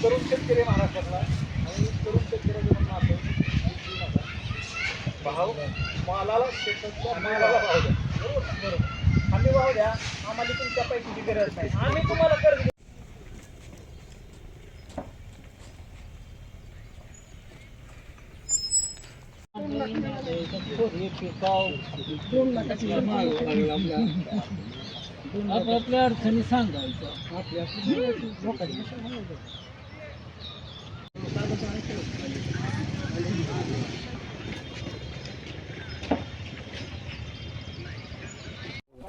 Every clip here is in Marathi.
तरुण शेतकरी महाराष्ट्रातला आणि तरुण शेतकऱ्याचं म्हणणं असं भाव मालाला शेताच्या मालाला भाव द्या. बरोबर आम्ही भाव द्या, आम्हाला तुमच्या पैशाची गरज नाही, आम्ही तुम्हाला कर्ज देऊ. आपल्या अडचणी सांगायचं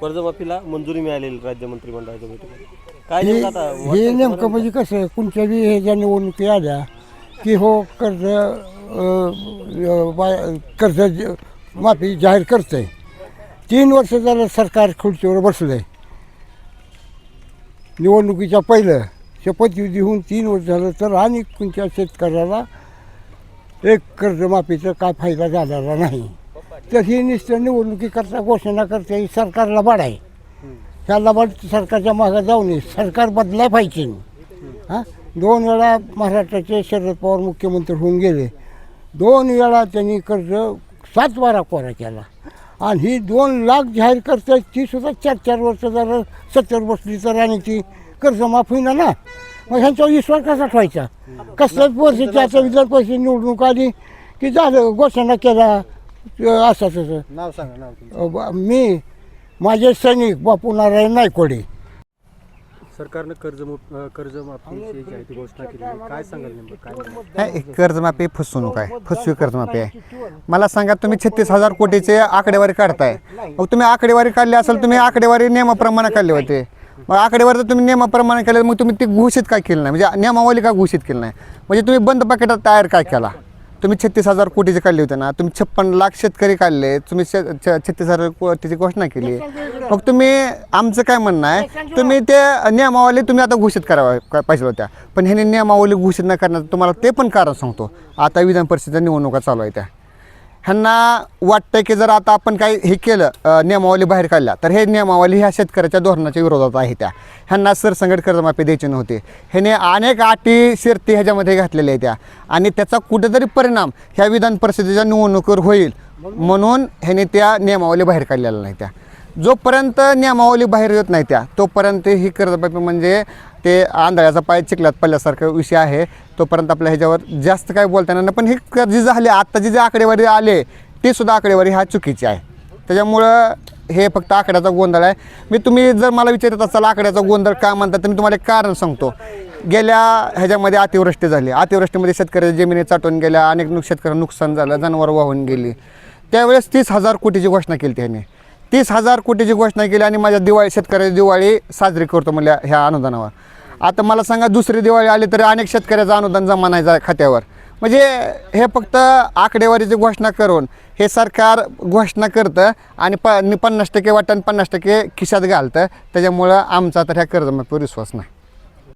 कर्जमाफीला मंजुरी मिळालेली राज्य मंत्रिमंडळाच्या बैठकीत काय नेमकं आता हे नेमकं म्हणजे कसं आहे, कोणत्या बी ह्याच्या निवडणुकी आल्या की हो कर्ज माफी जाहीर करतं आहे. 3 वर्ष झालं सरकार खुर्चीवर बसलं आहे. निवडणुकीच्या पहिलं शपथविधी होऊन 3 वर्ष झालं, तर आणि कोणत्या शेतकऱ्याला एक कर्जमाफीचा काय फायदा झालेला नाही. तर ही नुसतं निवडणुकीकरता घोषणा करते, ही सरकारला बाड आहे. ह्याला बाड सरकारच्या मागं जाऊ नये, सरकार बदलाय पाहिजे. हां 2 वेळा महाराष्ट्राचे शरद पवार मुख्यमंत्री होऊन गेले. 2 वेळा त्यांनी कर्ज 7-12 कोरा केला आणि ही 2 लाख जाहीर करते, ती सुद्धा 4-4 वर्ष झालं 70 बसली तर आणि ती कर्जमाफ होईना ना. मग ह्यांच्यावर विश्वास कसा ठेवायचा? कसल्याच वर्षाची आता विधान परिषद निवडणूक आली की झालं घोषणा केला असं तसं. नाव सांगा नाव. मी माझे सैनिक बापू नारायण नायकोडे. सरकारनं कर्जमाफीची जी आहे ती घोषणा केली आहे. काय सांगाल नेमकं काय? नाही, कर्जमाफी फसवणूक आहे, फसवी कर्जमाफी आहे. मला सांगा, तुम्ही 36,000 कोटीचे आकडेवारी काढताय. मग तुम्ही आकडेवारी काढली असेल, तुम्ही आकडेवारी नियमाप्रमाणे काढले होते. मग आकडेवारी तर तुम्ही नियमाप्रमाणे केले, मग तुम्ही ती घोषित काय केलं नाही, म्हणजे नियमावली का घोषित केलं नाही, म्हणजे तुम्ही बंद पाकिटात तयार काय केला? तुम्ही 36,000 कोटीचे काढले होते ना, तुम्ही 56 लाख शेतकरी काढले, तुम्ही 36,000 कोटीची घोषणा केली. मग तुम्ही, आमचं काय म्हणणं आहे, तुम्ही ते नियमावली तुम्ही आता घोषित करावं पाहिजे होत्या, पण ह्याने नियमावली घोषित न करण्याचं तुम्हाला ते पण कारण सांगतो. आता विधान परिषदेच्या निवडणुका चालू आहे, त्या ह्यांना वाटतं की जर आता आपण काही हे केलं, नियमावली बाहेर काढल्या, तर हे नियमावली ह्या शेतकऱ्याच्या धोरणाच्या विरोधात आहे. त्या ह्यांना सरसंगट कर्जमाफी द्यायची नव्हती. ह्याने अनेक अटी शर्ती ह्याच्यामध्ये घातलेल्या आहेत त्या, आणि त्याचा कुठेतरी परिणाम ह्या विधान परिषदेच्या निवडणुकीवर होईल म्हणून ह्याने त्या नियमावली बाहेर काढलेल्या नाही. त्या जोपर्यंत नियमावली बाहेर येत नाही त्या तोपर्यंत ही कर्जमाफी म्हणजे ते आंधळ्याचा पाय चिखलात पडल्यासारखा विषय आहे. तोपर्यंत आपल्या ह्याच्यावर जास्त काय बोलता येणार नाही. पण ही जी झाली आत्ताची जी आकडेवारी आले ती सुद्धा आकडेवारी हा चुकीची आहे. त्याच्यामुळं हे फक्त आकड्याचा गोंधळ आहे. मी, तुम्ही जर मला विचारत असाल आकड्याचा गोंधळ का म्हणतात, तर मी तुम्हाला एक कारण सांगतो. गेल्या ह्याच्यामध्ये अतिवृष्टी झाली, अतिवृष्टीमध्ये शेतकऱ्याच्या जमिनी चाटून गेल्या, अनेक शेतकऱ्यांना नुकसान झालं, जनावरं वाहून गेली. त्यावेळेस 30,000 कोटीची घोषणा केली त्याने. 30,000 कोटीची घोषणा केली आणि माझ्या शेतकऱ्याची दिवाळी साजरी करतो म्हणल्या ह्या अनुदानावर. आता मला सांगा, दुसरी दिवाळी आली तरी अनेक शेतकऱ्याचं अनुदान जमा नाही खात्यावर. म्हणजे हे फक्त आकडेवारीची घोषणा करून हे सरकार घोषणा करतं आणि 50% वाटतं आणि 50% खिशात घालतं. त्याच्यामुळं आमचा तर ह्या कर्जमाफीवर विश्वास नाही.